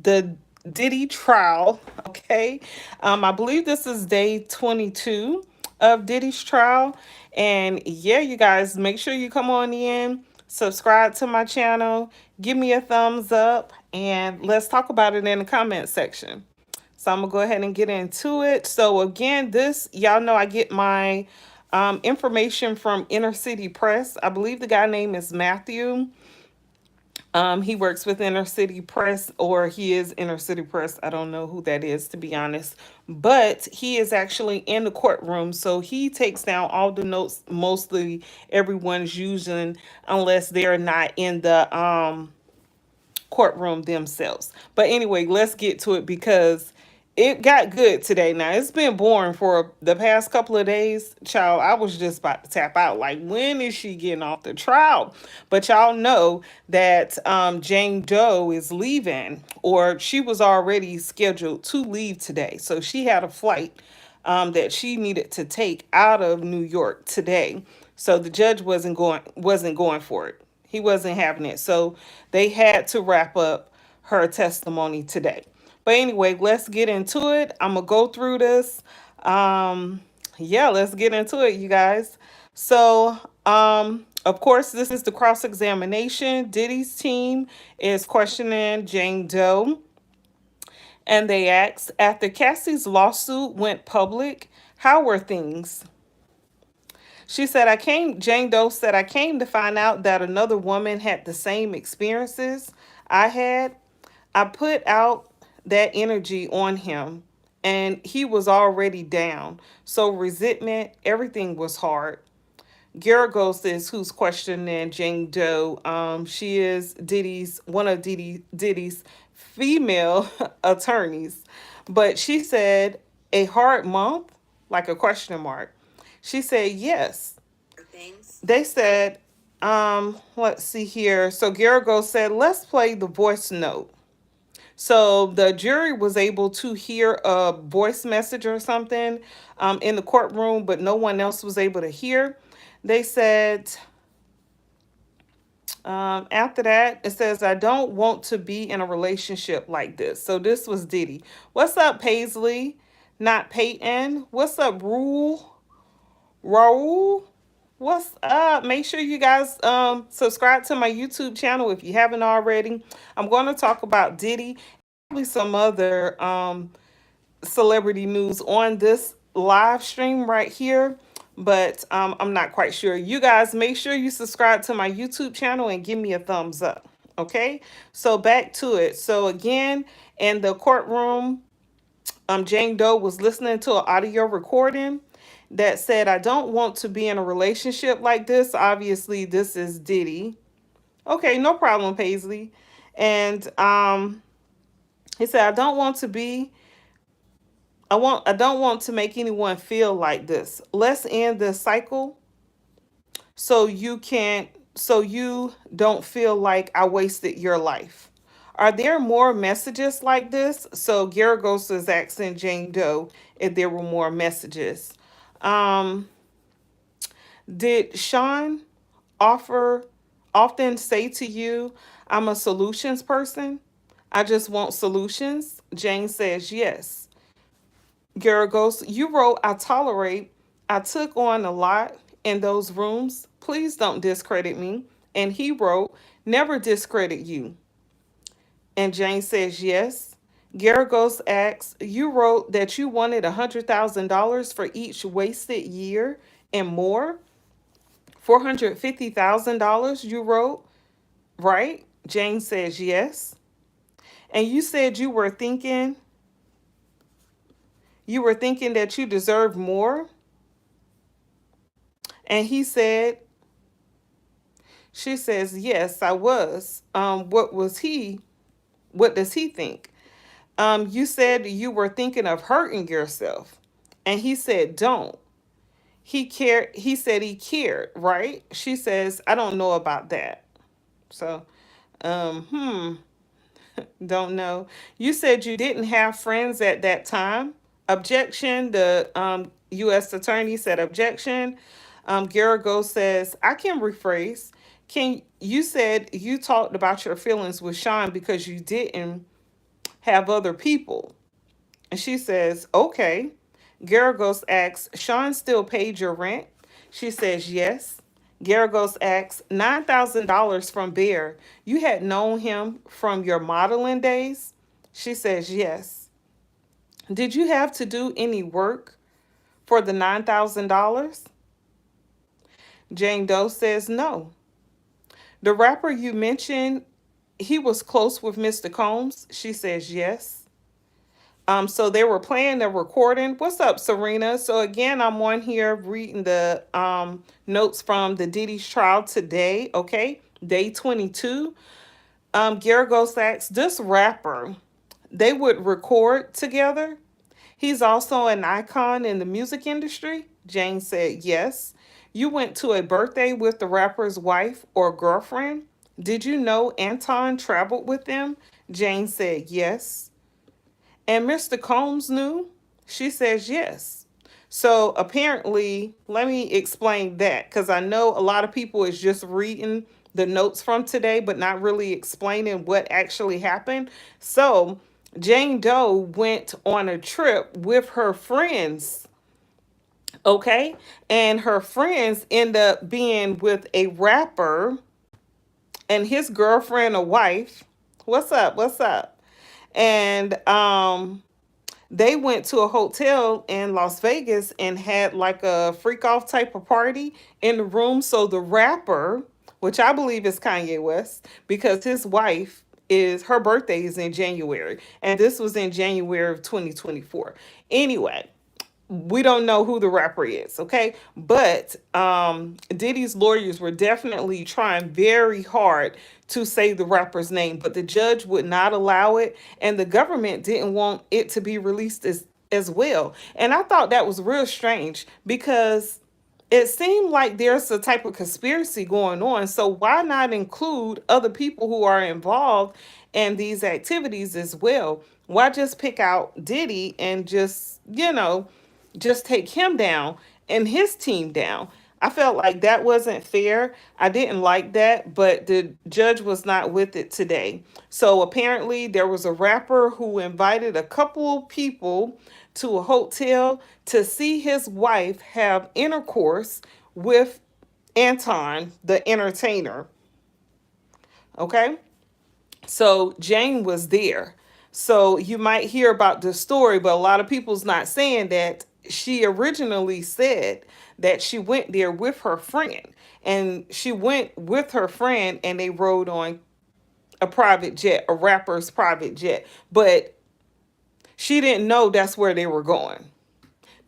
the Diddy trial. Okay. I believe this is day 22 of Diddy's trial. And yeah, you guys, make sure you come on in, subscribe to my channel, give me a thumbs up, and let's talk about it in the comment section. So I'm gonna go ahead and get into it. So again, this, y'all know I get my information from Inner City Press. I believe the guy name is Matthew. He works with Inner City Press, or he is Inner City Press. I don't know who that is, to be honest. But he is actually in the courtroom, so he takes down all the notes mostly everyone's using, unless they're not in the courtroom themselves. But anyway, let's get to it because it got good today. Now, it's been boring for the past couple of days. Child, I was just about to tap out. Like, when is she getting off the trial? But y'all know that Jane Doe is leaving, or she was already scheduled to leave today. So she had a flight that she needed to take out of New York today. So the judge wasn't going for it. He wasn't having it. So they had to wrap up her testimony today. But anyway, let's get into it. I'm gonna go through this. Yeah, let's get into it, you guys. So, of course, this is the cross examination. Diddy's team is questioning Jane Doe, and they asked, after Cassie's lawsuit went public, how were things? Jane Doe said, I came to find out that another woman had the same experiences I had. I put out that energy on him, and he was already down. So resentment, everything was hard. Garagos is who's questioning Jane Doe. She is Diddy's female attorneys, but she said a hard month, like a question mark. She said yes. They said, let's see here. So Garagos said, let's play the voice note. So the jury was able to hear a voice message or something in the courtroom, but no one else was able to hear. They said, after that, it says, I don't want to be in a relationship like this. So this was Diddy. What's up, Paisley? Not Peyton. What's up, Rule? Raul? What's up? Make sure you guys subscribe to my YouTube channel if you haven't already. I'm going to talk about Diddy, probably some other celebrity news on this live stream right here, but I'm not quite sure. You guys make sure you subscribe to my YouTube channel and give me a thumbs up. Okay, so back to it. So again, in the courtroom, Jane Doe was listening to an audio recording that said, I don't want to be in a relationship like this. Obviously, this is Diddy. Okay, no problem, Paisley. And he said, I don't want to make anyone feel like this. Let's end this cycle so you don't feel like I wasted your life. Are there more messages like this? So Garagos is asking Jane Doe if there were more messages. Um, did Sean offer often say to you, I'm a solutions person? I just want solutions? Jane says yes. Garagos, you wrote, I took on a lot in those rooms. Please don't discredit me. And he wrote, never discredit you. And Jane says yes. Garagos asks, you wrote that you wanted $100,000 for each wasted year and more. $450,000 you wrote, right? Jane says yes. And you said you were thinking that you deserved more. And she says, yes, I was. What does he think? You said you were thinking of hurting yourself. And he said, don't. He said he cared, right? She says, I don't know about that. So, don't know. You said you didn't have friends at that time. Objection. The U.S. attorney said objection. Garrigo says, I can rephrase. You said you talked about your feelings with Sean because you didn't have other people? And she says, okay. Garagos asks, Sean still paid your rent? She says, yes. Garagos asks, $9,000 from Bear. You had known him from your modeling days? She says, yes. Did you have to do any work for the $9,000? Jane Doe says, no. The rapper you mentioned, he was close with Mr. Combs? She says, yes. So they were playing the recording. What's up, Serena? So again, I'm on here reading the notes from the Diddy's trial today. Okay, day 22. Garagos asks, this rapper, they would record together. He's also an icon in the music industry. Jane said, yes. You went to a birthday with the rapper's wife or girlfriend. Did you know Anton traveled with them? Jane said, yes. And Mr. Combs knew? She says yes. So apparently, let me explain that because I know a lot of people is just reading the notes from today, but not really explaining what actually happened. So Jane Doe went on a trip with her friends, okay? And her friends end up being with a rapper and his girlfriend or wife. What's up? What's up? And they went to a hotel in Las Vegas and had like a freak off type of party in the room. So the rapper, which I believe is Kanye West, because his wife is her birthday is in January, and this was in January of 2024. Anyway, we don't know who the rapper is, okay? But Diddy's lawyers were definitely trying very hard to say the rapper's name, but the judge would not allow it, and the government didn't want it to be released as well. And I thought that was real strange because it seemed like there's a type of conspiracy going on. So why not include other people who are involved in these activities as well? Why just pick out Diddy and just take him down and his team down? I felt like that wasn't fair. I didn't like that, but the judge was not with it today. So apparently, there was a rapper who invited a couple of people to a hotel to see his wife have intercourse with Anton, the entertainer. Okay. So Jane was there. So you might hear about the story, but a lot of people's not saying that she originally said that she went there with her friend. And she went with her friend and they rode on a private jet, a rapper's private jet. But she didn't know that's where they were going.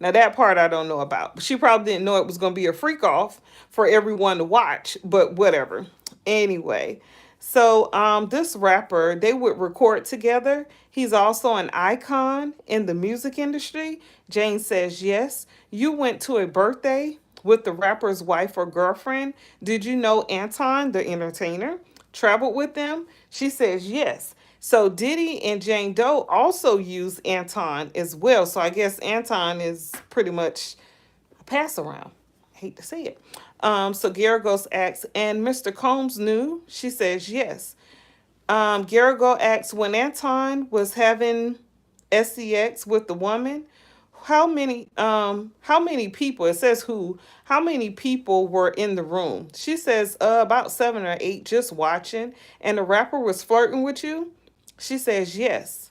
Now that part I don't know about. She probably didn't know it was going to be a freak off for everyone to watch, but whatever. Anyway, so this rapper, they would record together. He's also an icon in the music industry. Jane says, yes. You went to a birthday with the rapper's wife or girlfriend. Did you know Anton, the entertainer, traveled with them? She says, yes. So Diddy and Jane Doe also use Anton as well. So I guess Anton is pretty much a pass around. I hate to say it. So Garagos asks, and Mr. Combs knew? She says yes. Garago asks, when Anton was having sex with the woman, how many people, it says who, how many people were in the room? She says about 7 or 8 just watching. And the rapper was flirting with you? She says yes.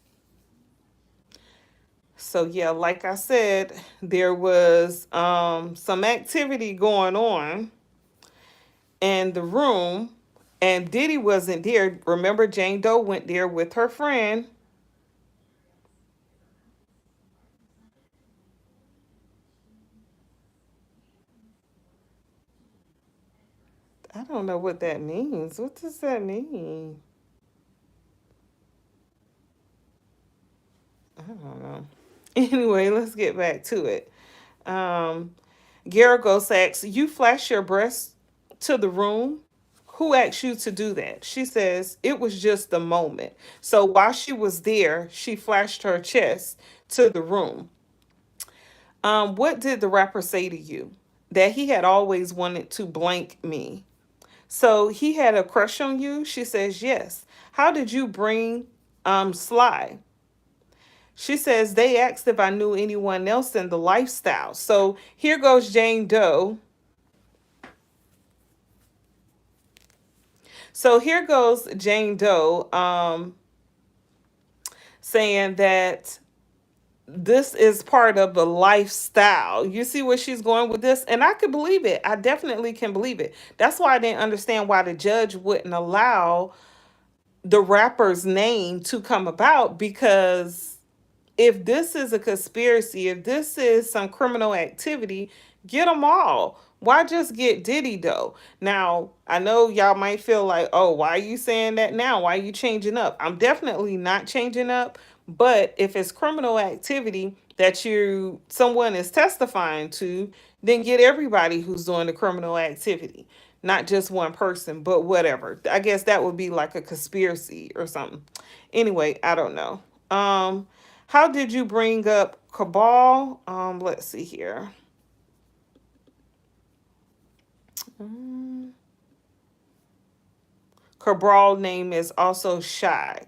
So yeah, like I said, there was some activity going on in the room, and Diddy wasn't there. Remember, Jane Doe went there with her friend. I don't know what that means. What does that mean? I don't know. Anyway, let's get back to it. Um, Garagos asks, you flash your breasts to the room? Who asked you to do that? She says, it was just the moment. So while she was there, she flashed her chest to the room. What did the rapper say to you? That he had always wanted to blank me. So he had a crush on you? She says, yes. How did you bring Sly? She says they asked if I knew anyone else in the lifestyle. So here goes Jane Doe. So here goes Jane Doe saying that this is part of the lifestyle. You see where she's going with this? And I could believe it. I definitely can believe it. That's why I didn't understand why the judge wouldn't allow the rapper's name to come about, because if this is a conspiracy, if this is some criminal activity, get them all. Why just get Diddy though? Now, I know y'all might feel like, oh, why are you saying that now? Why are you changing up? I'm definitely not changing up. But if it's criminal activity that someone is testifying to, then get everybody who's doing the criminal activity, not just one person, but whatever. I guess that would be like a conspiracy or something. Anyway, I don't know. How did you bring up Cabal? Let's see here. Cabal name is also Sly.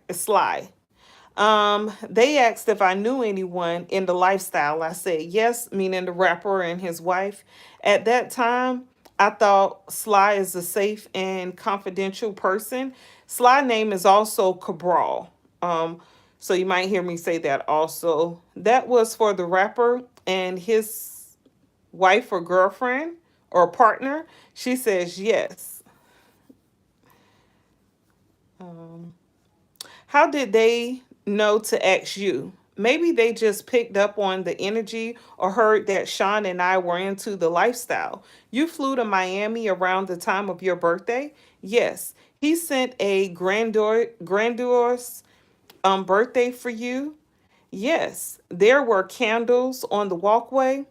They asked if I knew anyone in the lifestyle. I said yes, meaning the rapper and his wife. At that time, I thought Sly is a safe and confidential person. Sly name is also Cabral. So you might hear me say that also. That was for the rapper and his wife or girlfriend or partner. She says yes. Um, How did they know to ask you? Maybe they just picked up on the energy or heard that Sean and I were into the lifestyle. You flew to Miami around the time of your birthday? Yes. He sent a grandiose birthday for you? Yes. There were candles on the walkway.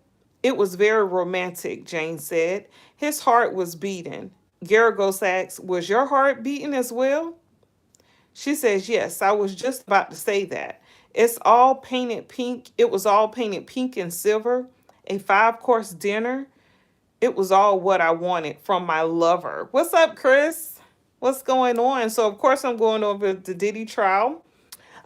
It was very romantic, Jane said. His heart was beating. Garagos asked, was your heart beating as well? She says, yes, I was just about to say that. It's all painted pink. It was all painted pink and silver. A 5-course dinner. It was all what I wanted from my lover. What's up, Chris? What's going on? So, of course, I'm going over the Diddy trial.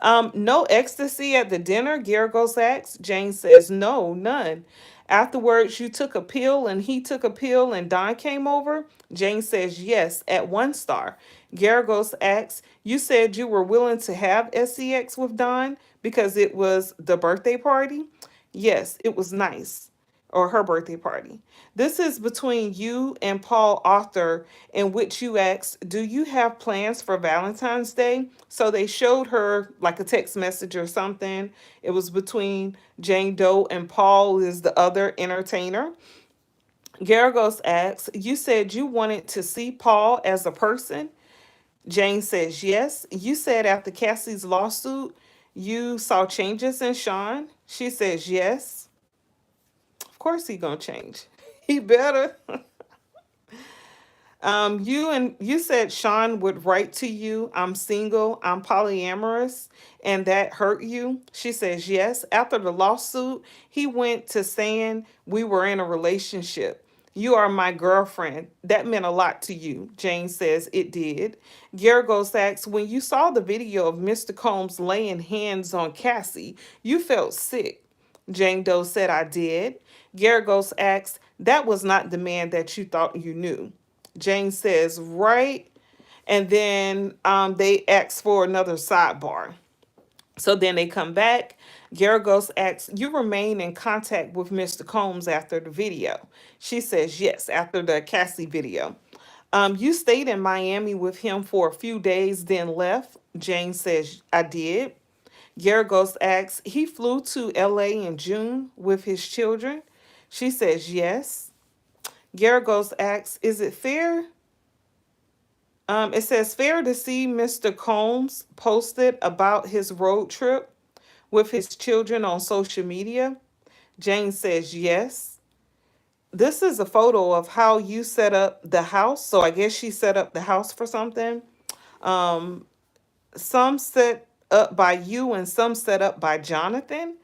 No ecstasy at the dinner, Geragos asks. Jane says, no, none. Afterwards, you took a pill and he took a pill and Don came over? Jane says, yes, at 1 star. Geragos asks, you said you were willing to have sex with Don because it was the birthday party? Yes, it was nice. Or her birthday party. This is between you and Paul Author, in which you asked, do you have plans for Valentine's Day? So they showed her like a text message or something. It was between Jane Doe and Paul is the other entertainer. Garagos asks, you said you wanted to see Paul as a person? Jane says, yes. You said after Cassie's lawsuit, you saw changes in Sean? She says, yes. Of course he gonna change. He better. You said Sean would write to you, I'm single, I'm polyamorous, and that hurt you. She says yes. After the lawsuit, he went to saying we were in a relationship. You are my girlfriend. That meant a lot to you. Jane says it did. Geragos asks, when you saw the video of Mr. Combs laying hands on Cassie, you felt sick. Jane Doe said I did. Geragos asks, that was not the man that you thought you knew. Jane says, right. And then they ask for another sidebar. So then they come back. Garagos asks, you remain in contact with Mr. Combs after the video? She says, yes, after the Cassie video. You stayed in Miami with him for a few days, then left? Jane says, I did. Garagos asks, he flew to LA in June with his children? She says, yes. Garagos asks, is it fair? It says, fair to see Mr. Combs posted about his road trip with his children on social media? Jane says, yes. This is a photo of how you set up the house. So I guess she set up the house for something. Um, some set up by you and some set up by Jonathan.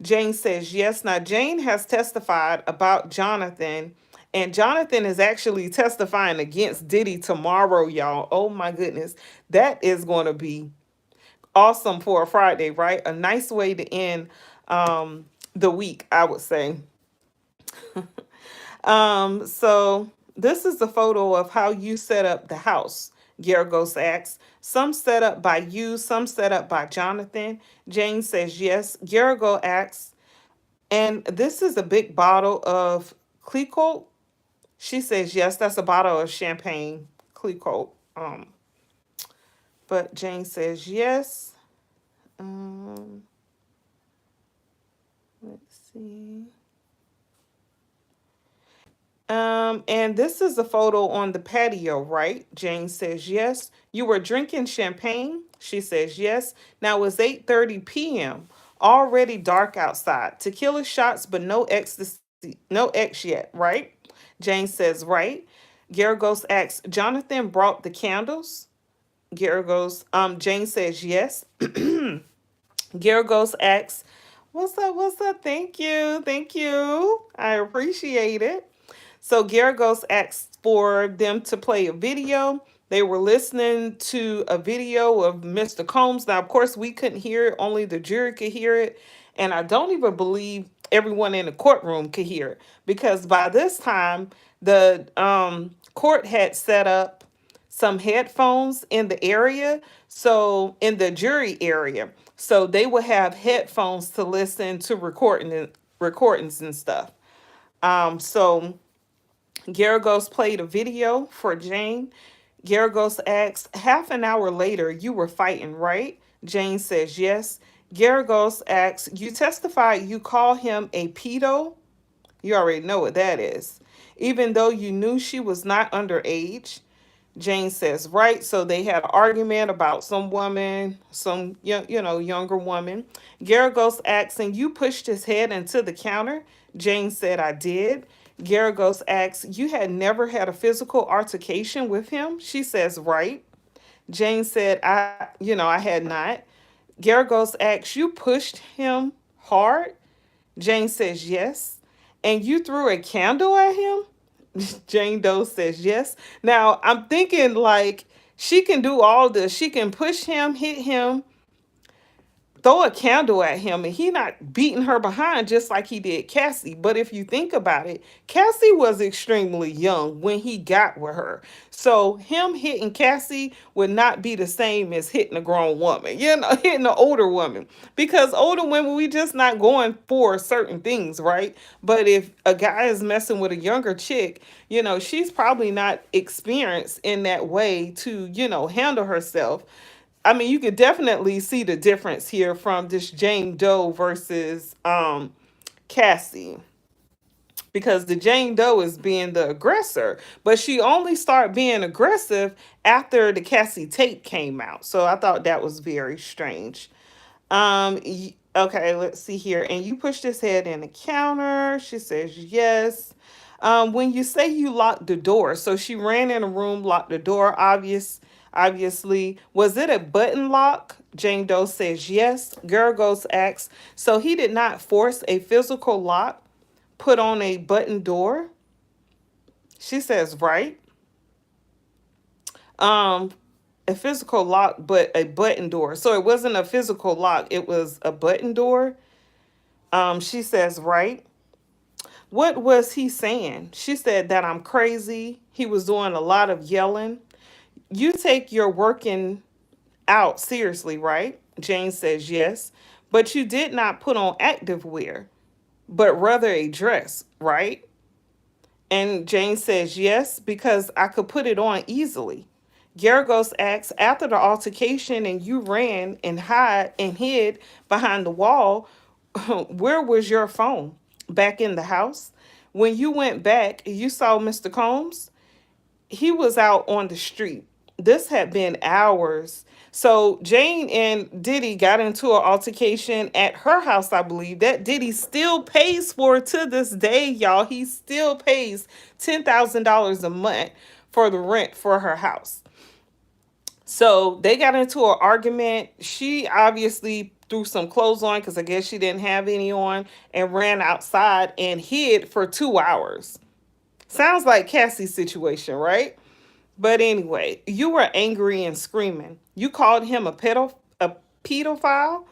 Jane says yes. Now, Jane has testified about Jonathan, and Jonathan is actually testifying against Diddy tomorrow, y'all. Oh my goodness. That is going to be Awesome for a Friday, right? A nice way to end the week, I would say. So this is a photo of how you set up the house. Geragos asks, some set up by you, some set up by Jonathan. Jane says yes. Gerago asks, and this is a big bottle of Clicquot. She says yes, that's a bottle of champagne, Clicquot. But Jane says yes. Um, let's see. And this is a photo on the patio, right? Jane says yes. You were drinking champagne? She says yes. Now it's 8:30 p.m. Already dark outside. Tequila shots, but no ecstasy, no X yet, right? Jane says right. Garagos asks, Jonathan brought the candles? Jane says yes. Garagos asks, what's up? What's up? Thank you. Thank you. I appreciate it. So Garagos asked for them to play a video. They were listening to a video of Mr. Combs. Now, of course, we couldn't hear it, only the jury could hear it. And I don't even believe everyone in the courtroom could hear it because by this time, the court had set up some headphones in the area, so in the jury area. So they would have headphones to listen to recordings and stuff. So Garagos played a video for Jane. Garagos asked, half an hour later, you were fighting, right? Jane says yes. Garagos asks, you testified you call him a pedo? You already know what that is. Even though you knew she was not underage. Jane says, right. So they had an argument about some woman, some younger woman. Garagos asks, and you pushed his head into the counter? Jane said, I did. Garagos asks, you had never had a physical altercation with him? She says, right. Jane said, I had not. Garagos asks, you pushed him hard? Jane says, yes. And you threw a candle at him? Jane Doe says yes. Now I'm thinking like she can do all this. She can push him, hit him, throw a candle at him, and he not beating her behind just like he did Cassie. But if you think about it, Cassie was extremely young when he got with her. So him hitting Cassie would not be the same as hitting a grown woman, hitting an older woman. Because older women, we just not going for certain things, right? But if a guy is messing with a younger chick, she's probably not experienced in that way to, handle herself. I mean, you could definitely see the difference here from this Jane Doe versus Cassie, because the Jane Doe is being the aggressor, but she only started being aggressive after the Cassie tape came out. So I thought that was very strange. Okay, let's see here. And you pushed his head in the counter. She says yes. When you say you locked the door, so she ran in a room, locked the door. Obviously, was it a button lock? Jane Doe says yes. Garagos asks, so he did not force a physical lock, put on a button door. She says right. Um, a physical lock, but a button door. So it wasn't a physical lock, it was a button door. She says, right. What was he saying? She said that I'm crazy. He was doing a lot of yelling. You take your working out seriously, right? Jane says, yes. But you did not put on active wear, but rather a dress, right? And Jane says, yes, because I could put it on easily. Garagos asks, after the altercation and you ran and hid behind the wall, where was your phone? Back in the house? When you went back, you saw Mr. Combs? He was out on the street. This had been hours. So Jane and Diddy got into an altercation at her house, I believe. That Diddy still pays for to this day, y'all. He still pays $10,000 a month for the rent for her house. So they got into an argument. She obviously threw some clothes on because I guess she didn't have any on and ran outside and hid for 2 hours. Sounds like Cassie's situation, right? But anyway, you were angry and screaming. You called him a pedophile.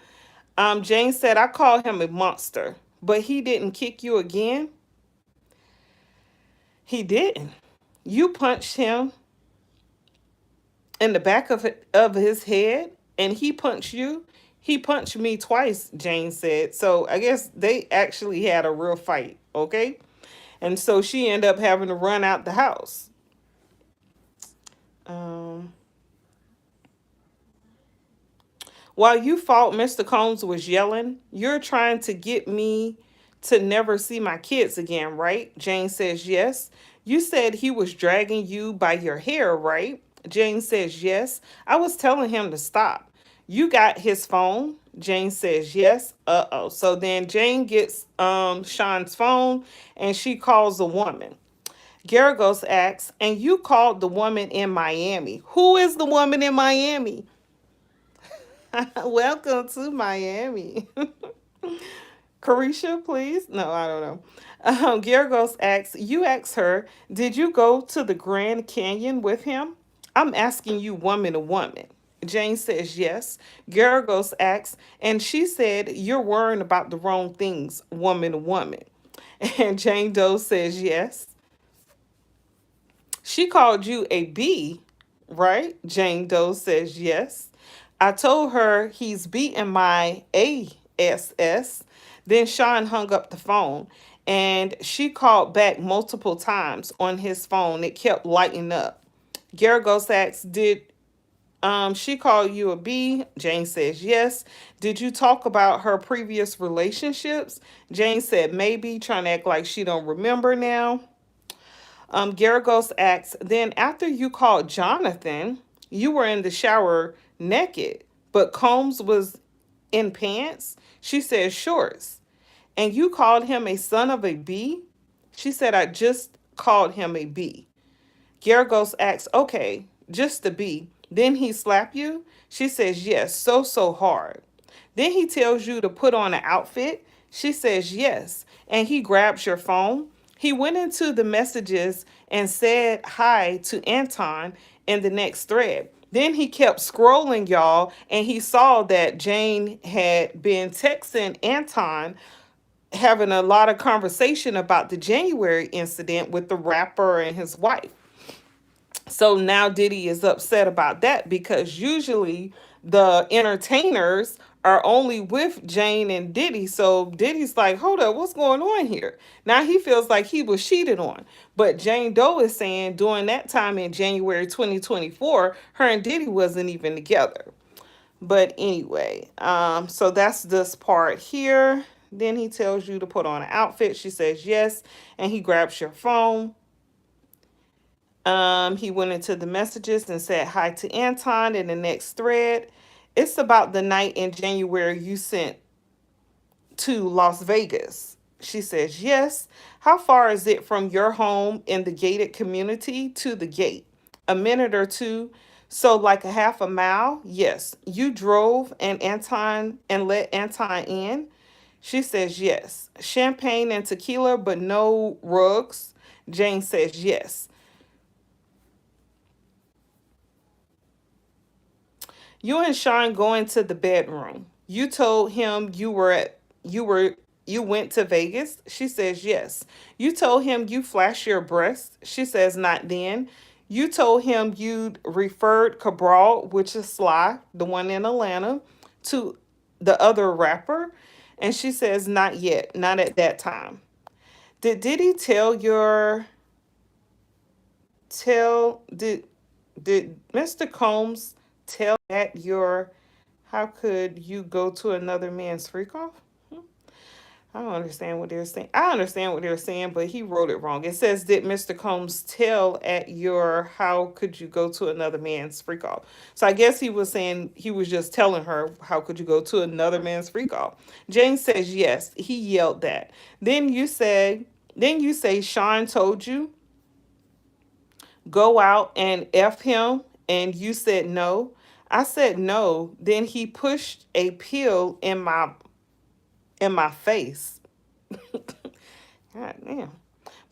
Jane said, I call him a monster, but he didn't kick you again. He didn't. You punched him in the back of his head, and he punched you. He punched me twice, Jane said. So I guess they actually had a real fight, okay? And so she ended up having to run out the house. Um, While you thought Mr. Combs was yelling, you're trying to get me to never see my kids again, right? Jane says, yes. You said he was dragging you by your hair, right? Jane says, yes. I was telling him to stop. You got his phone? Jane says, yes. Uh-oh. So then Jane gets Sean's phone and she calls a woman. Garagos asks, and you called the woman in Miami. Who is the woman in Miami? Welcome to Miami. Carisha, please. No, I don't know. Gergos asks, you asked her, did you go to the Grand Canyon with him? I'm asking you woman to woman. Jane says yes. Gergos asks, and she said, you're worrying about the wrong things, woman to woman. And Jane Doe says yes. She called you a B, right? Jane Doe says yes. I told her he's beating my ASS. Then Sean hung up the phone and she called back multiple times on his phone. It kept lighting up. Garagos asks, did she call you a B? Jane says yes. Did you talk about her previous relationships? Jane said maybe, trying to act like she don't remember now. Garagos asks, then after you called Jonathan, you were in the shower naked, but Combs was in pants? She says shorts. And you called him a son of a B? She said, I just called him a B. Garagos asks, okay, just the B. Then he slap you? She says, yes, so hard. Then he tells you to put on an outfit? She says, yes. And he grabs your phone? He went into the messages and said hi to Anton in the next thread. Then he kept scrolling, y'all, and he saw that Jane had been texting Anton, having a lot of conversation about the January incident with the rapper and his wife. So now Diddy is upset about that because usually the entertainers are only with Jane and Diddy. So Diddy's like, hold up, what's going on here? Now he feels like he was cheated on. But Jane Doe is saying during that time in January 2024, her and Diddy wasn't even together. But anyway, so that's this part here. Then he tells you to put on an outfit. She says yes, and he grabs your phone. He went into the messages and said hi to Anton in the next thread. It's about the night in January you sent to Las Vegas. She says, yes. How far is it from your home in the gated community to the gate? A minute or two. So like a half a mile? Yes. You drove and let Anton in? She says, yes. Champagne and tequila, but no rugs? Jane says, yes. You and Sean go into the bedroom. You told him you went to Vegas? She says yes. You told him you flashed your breast? She says not then. You told him you'd referred Cabral, which is Sly, the one in Atlanta, to the other rapper? And she says not yet, not at that time. Did he did Mr. Combs tell at your how could you go to another man's freak off? I don't understand what they're saying. I understand what they're saying, but he wrote it wrong. It says, did Mr. Combs tell at your how could you go to another man's freak off? So I guess he was saying he was just telling her how could you go to another man's freak off. Jane says yes, he yelled that. Then you say Sean told you go out and F him and you said no. I said no. Then he pushed a pill in my face. God damn.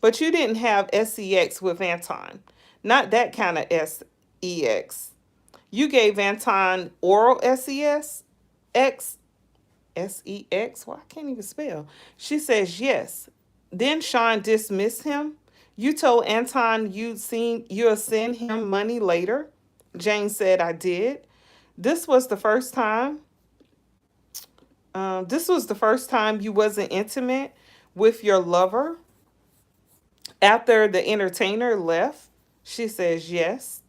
But you didn't have sex with Anton. Not that kind of sex. You gave Anton oral sex? X Sex. Well, I can't even spell. She says yes. Then Sean dismissed him. You told Anton you'll send him money later. Jane said I did. This was the first time. This was the first time you wasn't intimate with your lover after the entertainer left. She says yes.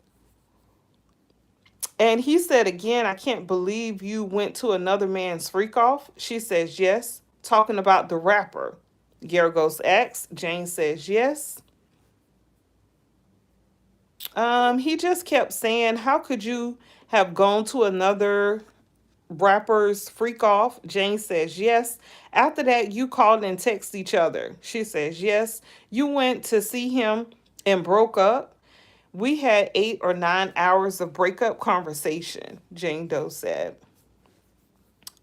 And he said again, I can't believe you went to another man's freak off. She says yes. Talking about the rapper. Garagos asks. Jane says yes. He just kept saying, how could you have gone to another rapper's freak off? Jane says yes. After that, you called and texted each other. She says yes. You went to see him and broke up. We had 8 or 9 hours of breakup conversation, Jane Doe said.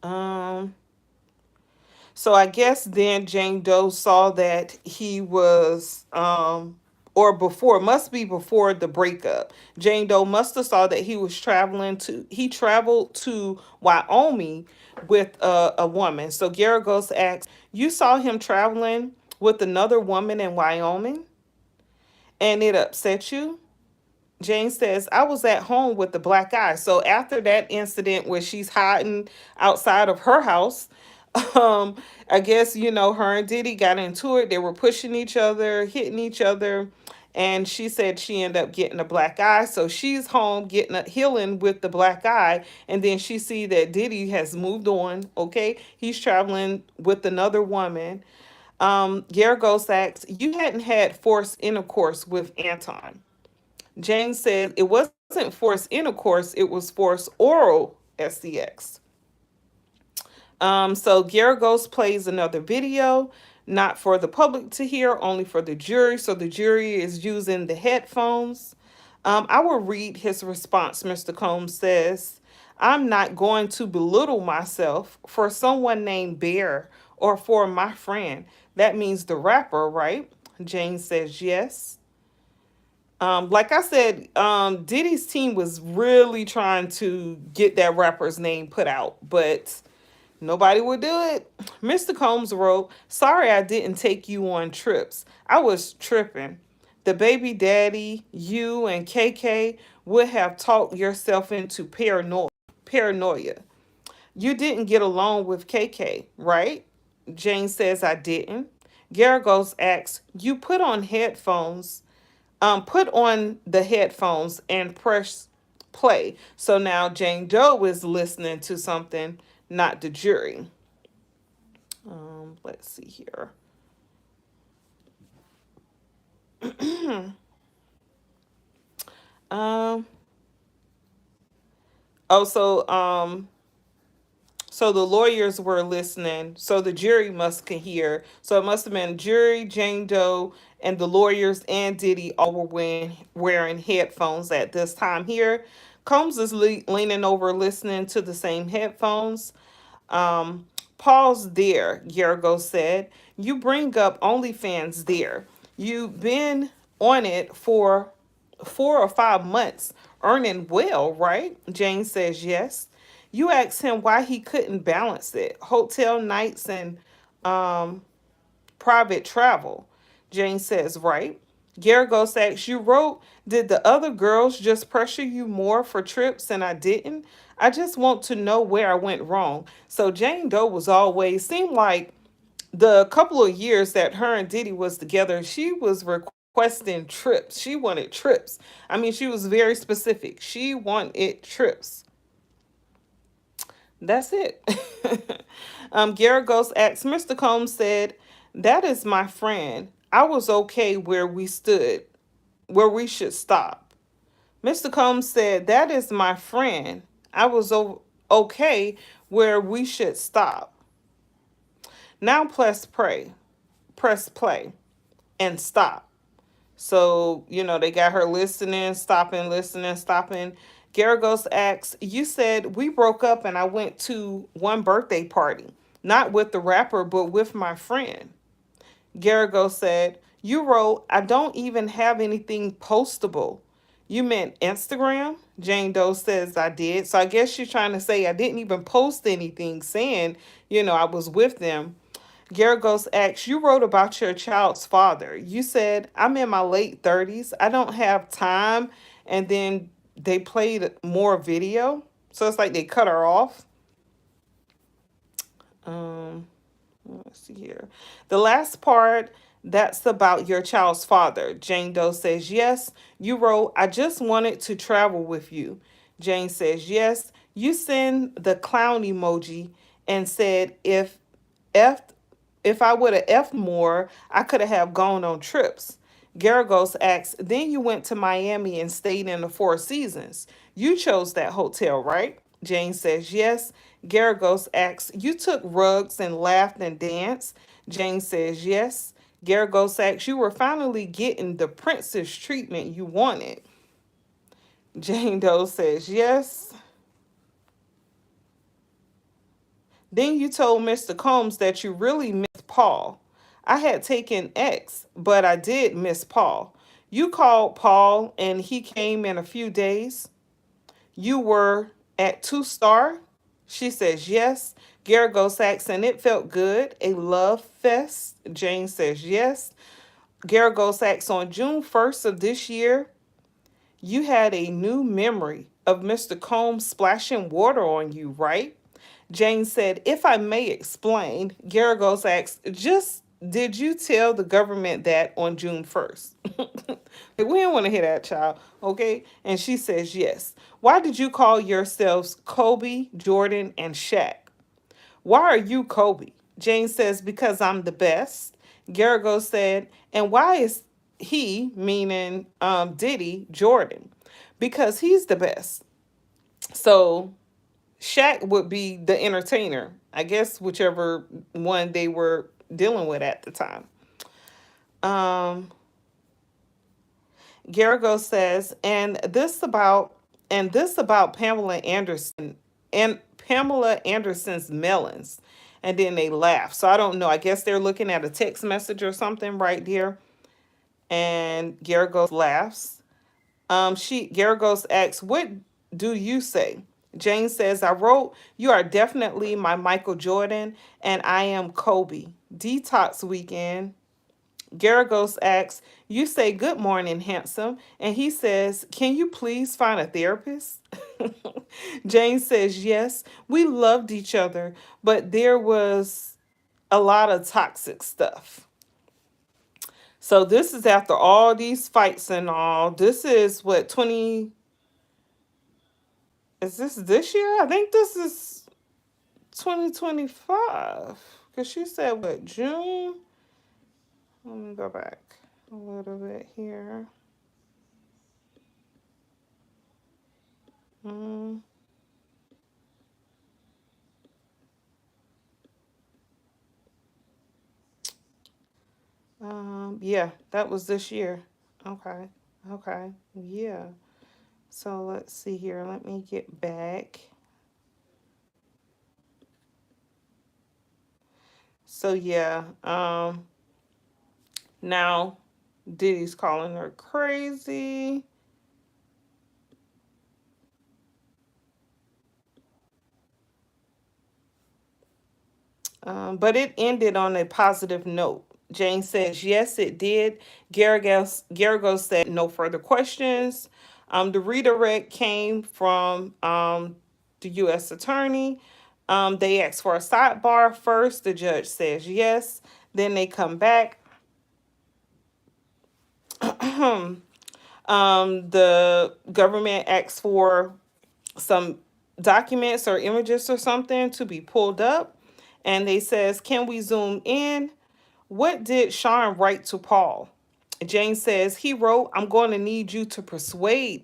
Um, so I guess then Jane Doe saw that he was, or before, must be before the breakup. Jane Doe must have saw that he traveled to Wyoming with a woman. So Garagos asks, you saw him traveling with another woman in Wyoming and it upset you? Jane says, I was at home with the black eye. So after that incident where she's hiding outside of her house, um, I guess, her and Diddy got into it. They were pushing each other, hitting each other. And she said she ended up getting a black eye. So she's home getting a healing with the black eye. And then she see that Diddy has moved on. Okay. He's traveling with another woman. Garagos asks, you hadn't had forced intercourse with Anton. Jane said it wasn't forced intercourse, it was forced oral sex. So Garagos plays another video, not for the public to hear, only for the jury. So the jury is using the headphones. I will read his response. Mr. Combs says, I'm not going to belittle myself for someone named Bear or for my friend. That means the rapper, right? Jane says yes. Like I said, Diddy's team was really trying to get that rapper's name put out, but nobody would do it. Mr. Combs wrote, sorry I didn't take you on trips. I was tripping. The baby daddy, you, and KK would have talked yourself into paranoia. You didn't get along with KK, right? Jane says I didn't. Garagos asks, you put on the headphones and press play. So now Jane Doe is listening to something, not the jury. Let's see here. um, oh, so the lawyers were listening. So the jury must can hear. So it must have been jury, Jane Doe, and the lawyers and Diddy all were wearing headphones at this time here. Combs is leaning over listening to the same headphones. Um, Pause there, Yergo said. You bring up OnlyFans there. You've been on it for 4 or 5 months, earning well, right? Jane says yes. You asked him why he couldn't balance it. Hotel nights and um, private travel. Jane says, right. Garagos asks, you wrote, did the other girls just pressure you more for trips and I didn't? I just want to know where I went wrong. So Jane Doe was always, seemed like the couple of years that her and Diddy was together, she was requesting trips. She wanted trips. I mean, she was very specific. She wanted trips. That's it. Garagos asks, Mr. Combs said, that is my friend. I was okay where we stood, where we should stop. Mr. Combs said, that is my friend. I was okay where we should stop. Now press play, and stop. So, they got her listening, stopping, listening, stopping. Garagos asks, you said we broke up and I went to one birthday party, not with the rapper, but with my friend. Garagos said, you wrote, I don't even have anything postable. You meant Instagram? Jane Doe says I did. So I guess she's trying to say I didn't even post anything saying, I was with them. Garagos asks, you wrote about your child's father. You said, I'm in my late 30s. I don't have time. And then they played more video. So it's like they cut her off. Um, let's see here. The last part, that's about your child's father. Jane Doe says, yes. You wrote, I just wanted to travel with you. Jane says, yes. You send the clown emoji and said, F if I would have F more, I could have gone on trips. Garagos asks, then you went to Miami and stayed in the Four Seasons. You chose that hotel, right? Jane says, yes. Garagos asks, you took rugs and laughed and danced. Jane says, yes. Garagos asks, you were finally getting the princess treatment you wanted. Jane Doe says, yes. Then you told Mr. Combs that you really missed Paul. I had taken X, but I did miss Paul. You called Paul and he came in a few days. You were at Two Star? She says yes. Garagos asks, and it felt good. A love fest? Jane says yes. Garagos asks, on June 1st of this year, you had a new memory of Mr. Combs splashing water on you, right? Jane said, if I may explain, Garagos asked, just did you tell the government that on June 1st? We don't want to hear that, child. Okay. And she says, yes. Why did you call yourselves Kobe, Jordan, and Shaq? Why are you Kobe? Jane says, because I'm the best. Garagos said, and why is he, meaning Diddy, Jordan? Because he's the best. So Shaq would be the entertainer, I guess, whichever one they were dealing with at the time. Um, Garrigo says, and this about Pamela Anderson and Pamela Anderson's melons. And then they laugh. So I don't know. I guess they're looking at a text message or something right there. And Garrigo laughs. She Garagos asks, what do you say? Jane says, I wrote, you are definitely my Michael Jordan, and I am Kobe. Detox weekend. Garagos asks, you say good morning, handsome. And he says, can you please find a therapist? Jane says, yes, we loved each other, but there was a lot of toxic stuff. So this is after all these fights and all. This is what 20 is this year? I think this is 2025. Cause she said what, June? Let me go back a little bit here. Mm, yeah, that was this year. Okay. Okay. Yeah. So let's see here. Let me get back. So yeah, now Diddy's calling her crazy. But it ended on a positive note. Jane says, yes, it did. Garrigo said, no further questions. The redirect came from the U.S. attorney. They asked for a sidebar first. The judge says yes. Then they come back. The government asks for some documents or images or something to be pulled up. And they says, can we zoom in? What did Sean write to Paul? Jane says, he wrote, I'm going to need you to persuade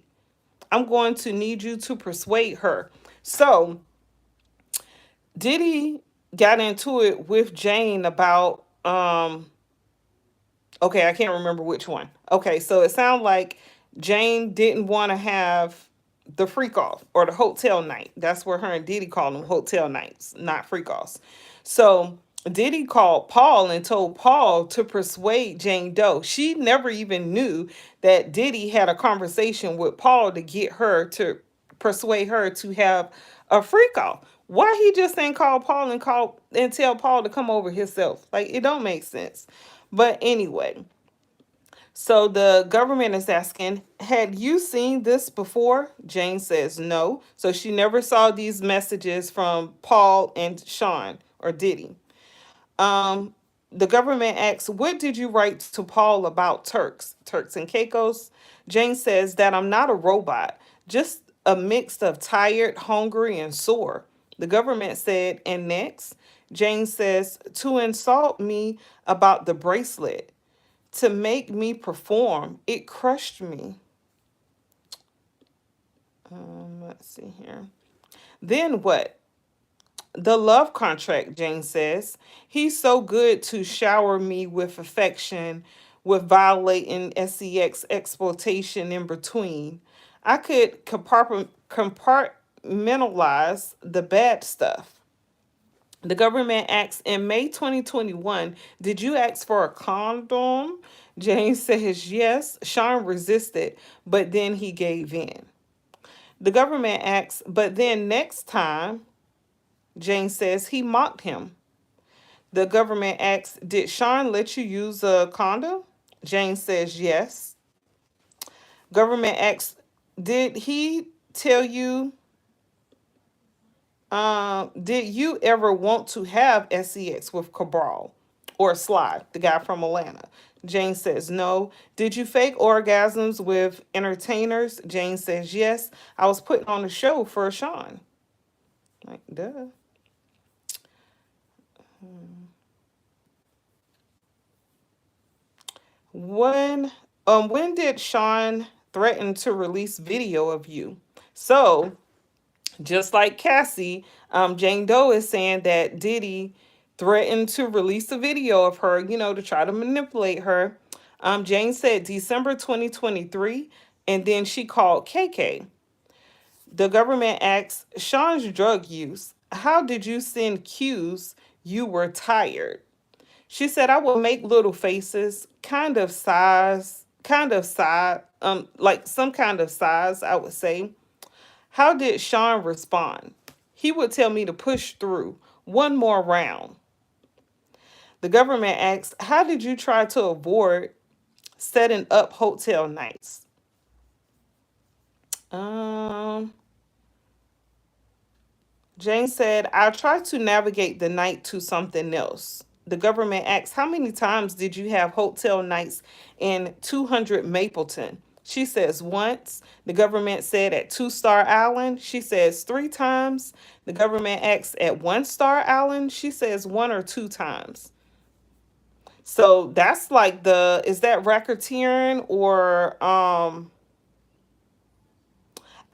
her. So Diddy got into it with Jane about okay, I can't remember which one. Okay, so it sounded like Jane didn't want to have the freak off or the hotel night. That's where her and Diddy call them hotel nights, not freak offs. So Diddy called Paul and told Paul to persuade Jane Doe. She never even knew that Diddy had a conversation with Paul to get her to persuade her to have a freak off. Why he just ain't call Paul and tell Paul to come over himself? Like, it don't make sense. But anyway, so the government is asking, had you seen this before? Jane says no. So she never saw these messages from Paul and Sean or Diddy. Um, the government asks, what did you write to Paul about Turks and Caicos? Jane says that I'm not a robot, just a mix of tired, hungry, and sore. The government said, and next? Jane says, to insult me about the bracelet, to make me perform. It crushed me. Let's see here. Then what? The love contract, Jane says. He's so good to shower me with affection, with violating sex exploitation in between. I could compartmentalize the bad stuff. The government asks, in May 2021, did you ask for a condom? Jane says yes. Sean resisted, but then he gave in. The government asks, but then next time, Jane says he mocked him. The government asks, did Sean let you use a condom? Jane says yes. Government asks, did he tell you, did you ever want to have sex with Cabral or Sly, the guy from Atlanta? Jane says no. Did you fake orgasms with entertainers? Jane says yes. I was putting on a show for Sean. Like, duh. When when did Sean threaten to release video of you? So, just like Cassie, Jane Doe is saying that Diddy threatened to release a video of her, to try to manipulate her. Jane said December 2023, and then she called KK. The government asks Sean's drug use. How did you send cues you were tired? She said, I will make little faces, kind of size, like some kind of size, I would say. How did Sean respond? He would tell me to push through one more round. The government asks, how did you try to avoid setting up hotel nights? Um, Jane said, I tried to navigate the night to something else. The government asks, how many times did you have hotel nights in 200 Mapleton? She says once. The government said at Two Star Island. She says three times. The government asks at One Star Island. She says one or two times. So that's like is that racketeering or I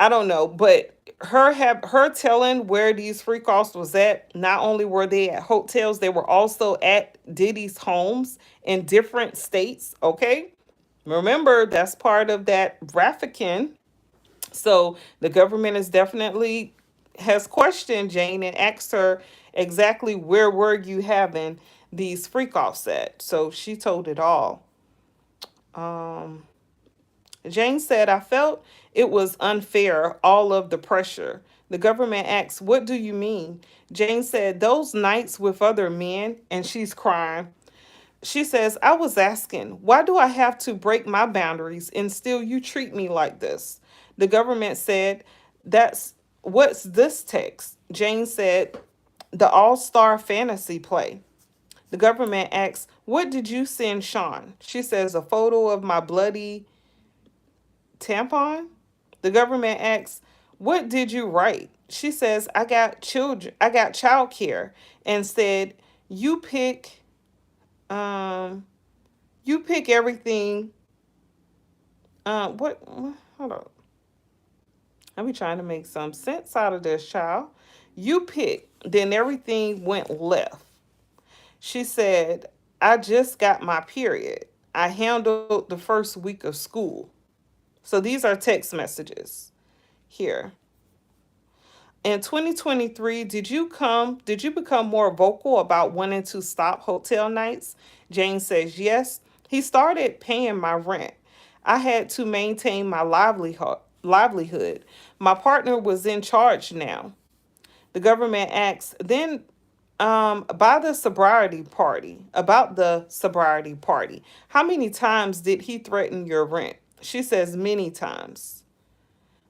don't know, but her telling where these freak offs was at. Not only were they at hotels, they were also at Diddy's homes in different states. Okay, remember that's part of that trafficking. So the government is definitely has questioned Jane and asked her exactly where were you having these freak offs at. So she told it all. Um, Jane said, I felt it was unfair, all of the pressure. The government asked, what do you mean? Jane said, those nights with other men, and she's crying. She says, I was asking, why do I have to break my boundaries and still you treat me like this? The government said, that's what's this text? Jane said, the All Star Fantasy Play. The government asks, what did you send Sean? She says, a photo of my bloody tampon. The government asks, what did you write? She says, I got child care, and said, you pick um you pick everything. Hold on. I'll be trying to make some sense out of this, child. You pick, then everything went left. She said, I just got my period. I handled the first week of school. So these are text messages here. In 2023, did you become more vocal about wanting to stop hotel nights? Jane says yes. He started paying my rent. I had to maintain my livelihood. My partner was in charge now. The government asks, then by the sobriety party, about the sobriety party, how many times did he threaten your rent? She says many times.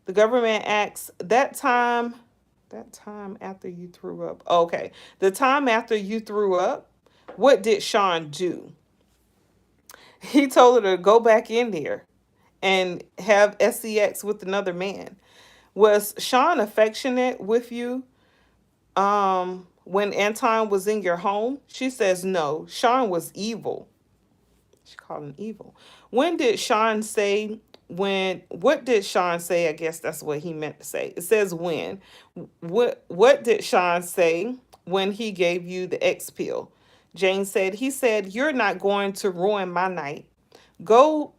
The government asks, that time after you threw up. Okay. The time after you threw up, what did Sean do? He told her to go back in there and have sex with another man. Was Sean affectionate with you when Anton was in your home? She says no. Sean was evil. She called him evil. When did Sean say when what did Sean say? I guess that's what he meant to say. It says when. What did Sean say when he gave you the X pill? Jane said he said you're not going to ruin my night. Go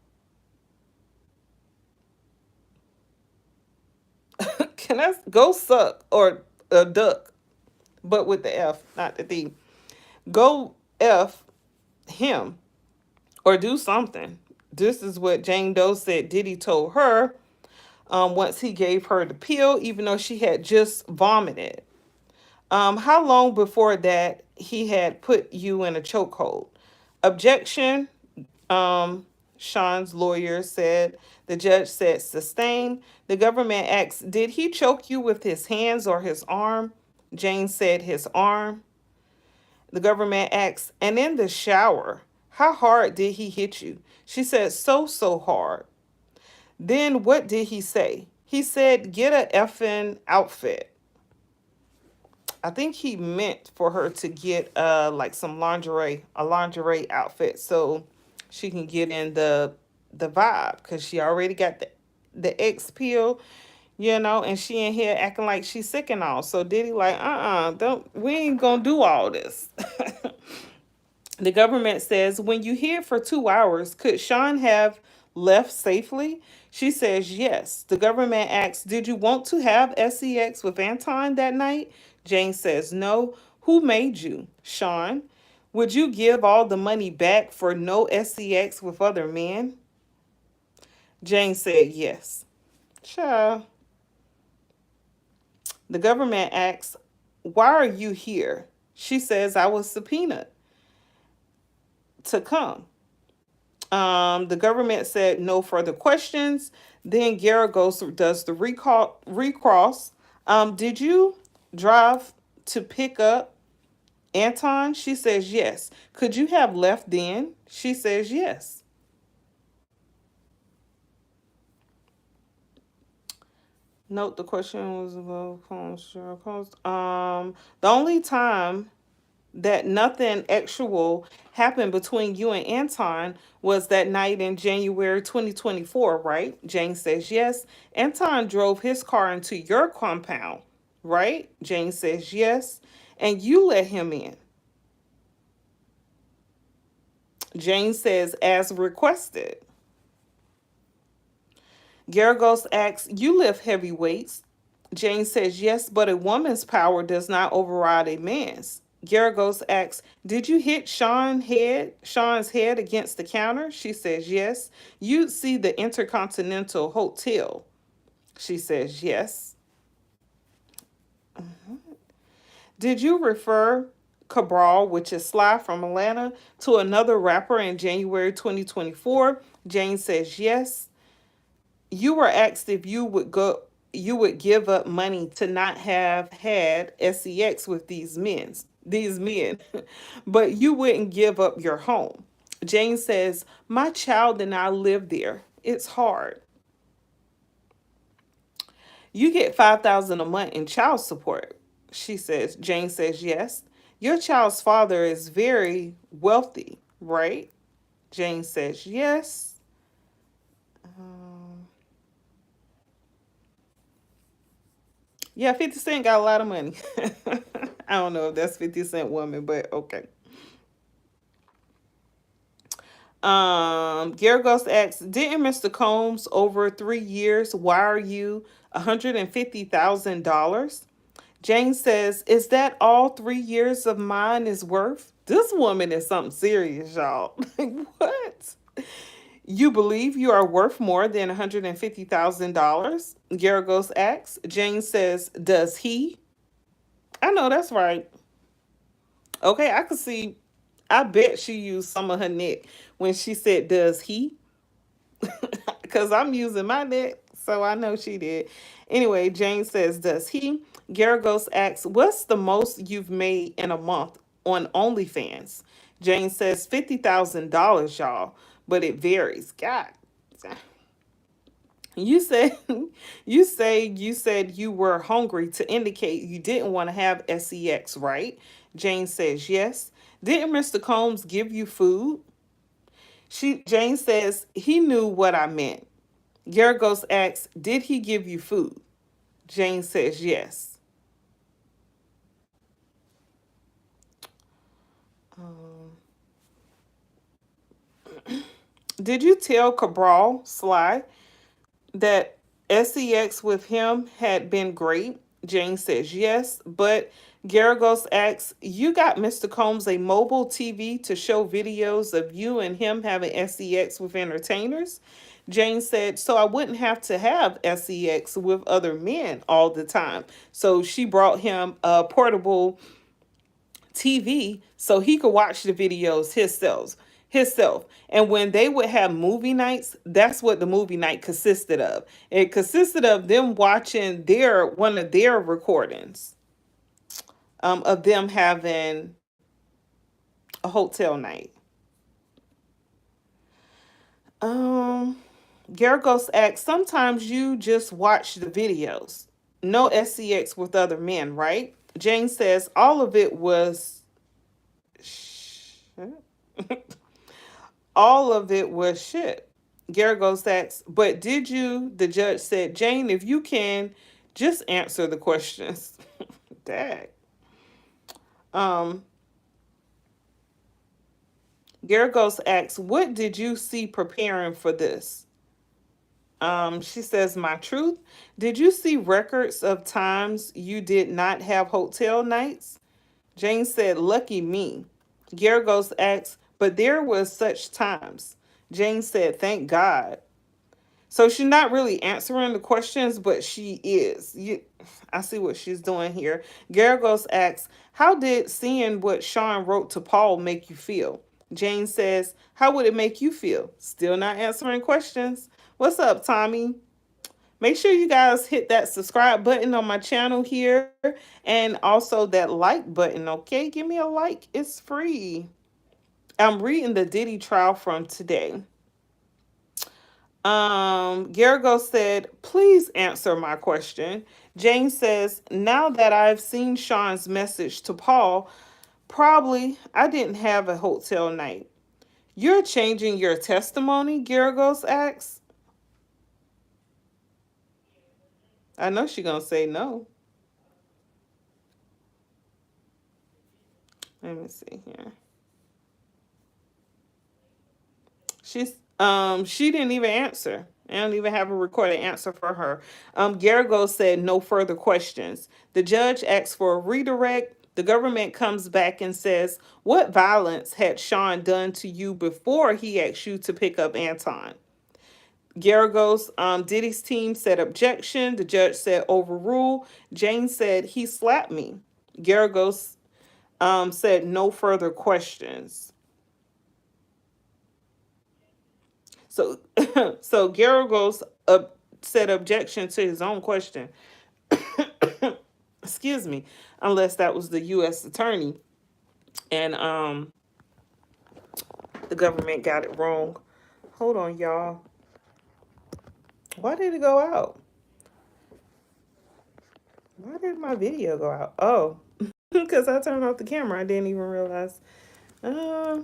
can I go suck or a duck, but with the F, not the D. Go F him or do something. This is what Jane Doe said Diddy told her once he gave her the pill, even though she had just vomited. How long before that he had put you in a chokehold? Objection. Um, Sean's lawyer said. The judge said sustain. The government asked, did he choke you with his hands or his arm? Jane said his arm. The government asked, and in the shower, how hard did he hit you? She said, so hard. Then what did he say? He said, get a effing outfit. I think he meant for her to get like some lingerie, a lingerie outfit, so she can get in the vibe because she already got the X pill, and she in here acting like she's sick and all. So Diddy like, don't we ain't gonna do all this. The government says, when you here for 2 hours, could Sean have left safely? She says yes. The government asks, did you want to have sex with Anton that night? Jane says no. Who made you? Sean. Would you give all the money back for no sex with other men? Jane said yes. Child. The government asks, why are you here? She says, I was subpoenaed to come. The government said no further questions. Then Garagos does the recross. Did you drive to pick up Anton? She says yes. Could you have left then? She says yes. Note the question was about cost. The only time that nothing actual happened between you and Anton was that night in January 2024, right? Jane says yes. Anton drove his car into your compound, right? Jane says yes. And you let him in. Jane says as requested. Garagos asks, you lift heavy weights. Jane says yes, but a woman's power does not override a man's. Garagos asks, did you hit Sean's head against the counter? She says yes. You see the Intercontinental Hotel. She says yes. Did you refer Cabral, which is Sly from Atlanta, to another rapper in January 2024? Jane says yes. You were asked if you would give up money to not have had sex with these men, but you wouldn't give up your home. Jane says, my child and I live there. It's hard. You get 5,000 a month in child support. Jane says yes. Your child's father is very wealthy, right? Jane says yes. Yeah, 50 Cent got a lot of money. I don't know if that's 50 Cent woman, but okay. Garagos asks, didn't Mr. Combs over 3 years wire you $150,000? Jane says, "Is that all 3 years of mine is worth?" This woman is something serious, y'all. Like, what? "You believe you are worth more than $150,000?" Garagos asks. Jane says, "Does he?" I know that's right. Okay, I could see. I bet she used some of her neck when she said, "Does he?" Because I'm using my neck, so I know she did. Anyway, Jane says, "Does he?" Garagos asks, "What's the most you've made in a month on OnlyFans?" Jane says, $50,000, y'all, but it varies. God. You said you said you were hungry to indicate you didn't want to have sex, right? Jane says yes. Didn't Mr. Combs give you food? Jane says he knew what I meant. Gergos asks, "Did he give you food?" Jane says yes. Um, did you tell Cabral Sly that sex with him had been great? Jane says yes, but Garagos asks, "You got Mr. Combs a mobile TV to show videos of you and him having sex with entertainers?" Jane said, "So I wouldn't have to have sex with other men all the time." So she brought him a portable TV so he could watch the videos himself. And when they would have movie nights, that's what the movie night consisted of. It consisted of them watching their one of their recordings of them having a hotel night. Um, Garagos asks, "Sometimes you just watch the videos. No sex with other men, right?" Jane says, "All of it was all of it was shit." Garagos asks, "But did you?" The judge said, "Jane, if you can, just answer the questions." Dang. Um, Garagos asks, "What did you see preparing for this?" She says, "My truth. Did you see records of times you did not have hotel nights?" Jane said, "Lucky me." Garagos asks, "But there was such times." Jane said, "Thank God." So she's not really answering the questions, but she is. I see what she's doing here. Garagos asks, "How did seeing what Sean wrote to Paul make you feel?" Jane says, "How would it make you feel?" Still not answering questions. What's up, Tommy? Make sure you guys hit that subscribe button on my channel here and also that like button, okay? Give me a like. It's free. I'm reading the Diddy trial from today. Gargo said, "Please answer my question." Jane says, "Now that I've seen Sean's message to Paul, probably I didn't have a hotel night." "You're changing your testimony?" Garagos asks. I know she's gonna say no. Let me see here. She didn't even answer. I don't even have a recorded answer for her. Garagos said no further questions. The judge asks for a redirect. The government comes back and says, "What violence had Sean done to you before he asked you to pick up Anton?" Garagos, Diddy's team said objection. The judge said overrule. Jane said he slapped me. Garagos said no further questions. So, so Garagos said objection to his own question. Excuse me, unless that was the U.S. attorney, and the government got it wrong. Hold on, y'all. Why did it go out? Why did my video go out? Oh, because I turned off the camera. I didn't even realize. Uh,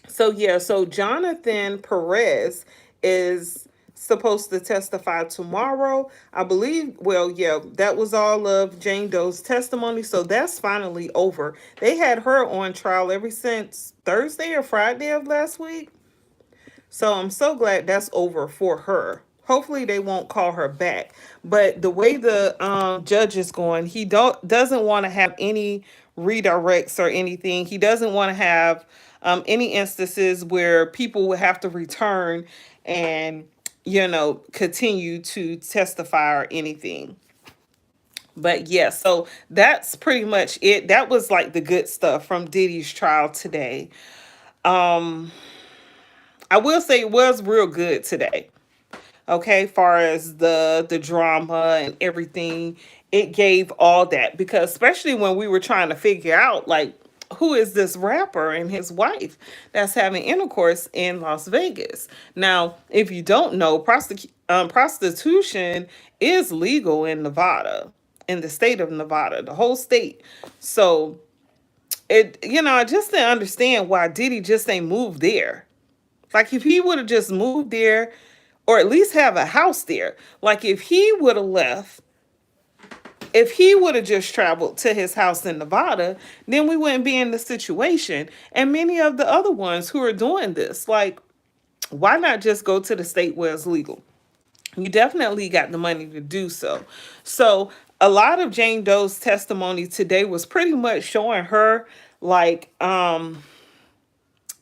So yeah, so Jonathan Perez is supposed to testify tomorrow. I believe, well, yeah, that was all of Jane Doe's testimony. So that's finally over. They had her on trial ever since Thursday or Friday of last week. So I'm so glad that's over for her. Hopefully they won't call her back. But the way the judge is going, he doesn't want to have any redirects or anything. He doesn't want to have any instances where people will have to return and continue to testify or anything. But yeah, so that's pretty much it. That was like the good stuff from Diddy's trial today. Um, I will say it was real good today. Okay, far as the drama and everything, it gave all that, because especially when we were trying to figure out like who is this rapper and his wife that's having intercourse in Las Vegas. Now, if you don't know, prostitution is legal in Nevada, in the state of Nevada, the whole state. So I just didn't understand why Diddy just ain't moved there. Like if he would have just moved there, or at least have a house there. Like if he would have left, if he would have just traveled to his house in Nevada, then we wouldn't be in this situation. And many of the other ones who are doing this, like, why not just go to the state where it's legal? You definitely got the money to do so. So a lot of Jane Doe's testimony today was pretty much showing her like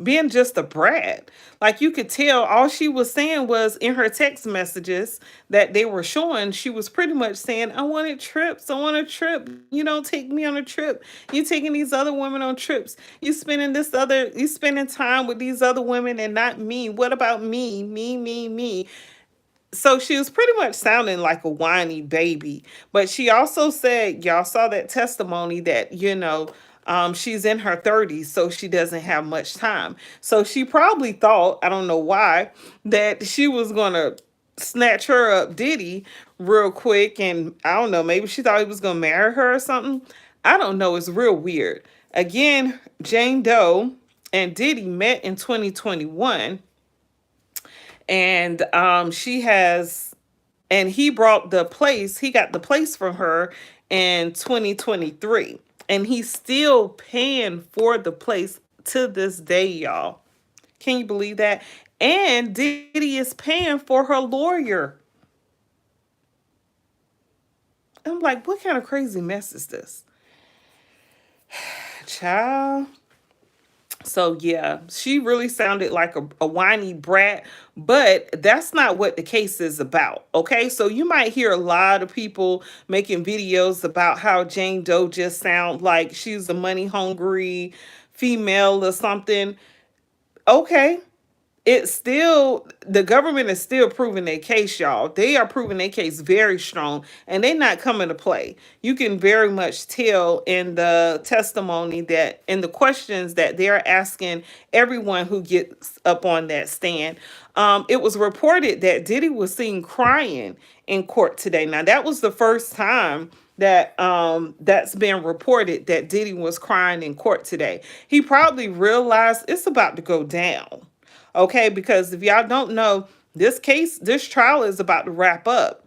being just a brat. Like you could tell all she was saying was in her text messages that they were showing, she was pretty much saying, I wanted trips. I want a trip. You don't take me on a trip. You taking these other women on trips. You spending time with these other women and not me. What about me? Me. So she was pretty much sounding like a whiny baby. But she also said, y'all saw that testimony that, she's in her 30s, so she doesn't have much time. So she probably thought, I don't know why, that she was going to snatch her up Diddy real quick. And I don't know, maybe she thought he was going to marry her or something. I don't know. It's real weird. Again, Jane Doe and Diddy met in 2021, and he got the place from her in 2023, and he's still paying for the place to this day, y'all. Can you believe that? And Diddy is paying for her lawyer. I'm like, what kind of crazy mess is this? Child. So yeah, she really sounded like a whiny brat, but that's not what the case is about. Okay, so you might hear a lot of people making videos about how Jane Doe just sound like she's a money hungry female or something. Okay, it's still, the government is still proving their case, y'all. They are proving their case very strong, and they're not coming to play. You can very much tell in the testimony, that in the questions that they're asking everyone who gets up on that stand. It was reported that Diddy was seen crying in court today. Now that was the first time that's been reported, that Diddy was crying in court today. He probably realized it's about to go down. Okay, because if y'all don't know, this trial is about to wrap up.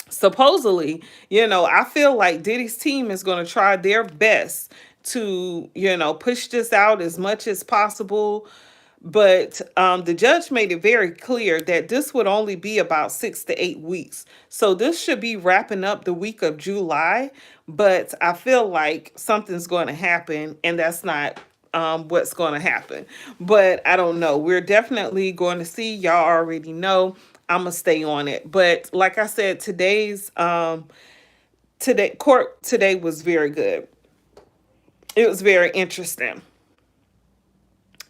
Supposedly, I feel like Diddy's team is going to try their best to, push this out as much as possible. But the judge made it very clear that this would only be about 6 to 8 weeks. So this should be wrapping up the week of July. But I feel like something's going to happen, and that's not what's going to happen. But I don't know. We're definitely going to see. Y'all already know. I'm going to stay on it. But like I said, court today was very good. It was very interesting.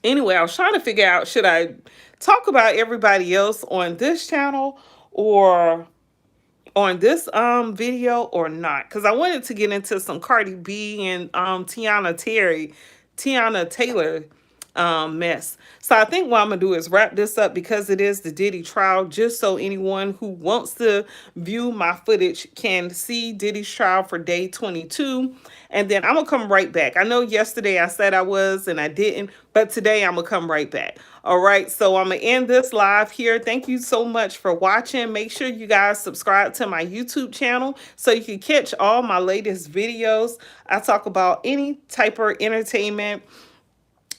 Anyway, I was trying to figure out, should I talk about everybody else on this channel or on this video or not? Because I wanted to get into some Cardi B and Tiana Taylor mess. So I think what I'm gonna do is wrap this up, because it is the Diddy trial, just so anyone who wants to view my footage can see Diddy's trial for day 22. And then I'm gonna come right back. I know yesterday I said I was and I didn't, but today I'm gonna come right back. All right, so I'm gonna end this live here. Thank you so much for watching. Make sure you guys subscribe to my YouTube channel so you can catch all my latest videos. I talk about any type of entertainment,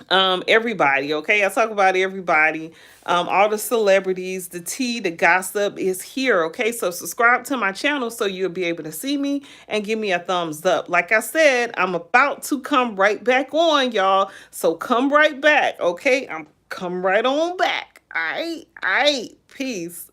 Everybody, okay? I talk about everybody. All the celebrities, the tea, the gossip is here, okay? So subscribe to my channel so you'll be able to see me and give me a thumbs up. Like I said, I'm about to come right back on, y'all. So come right back, okay? I'm come right on back. All right. All right. Peace.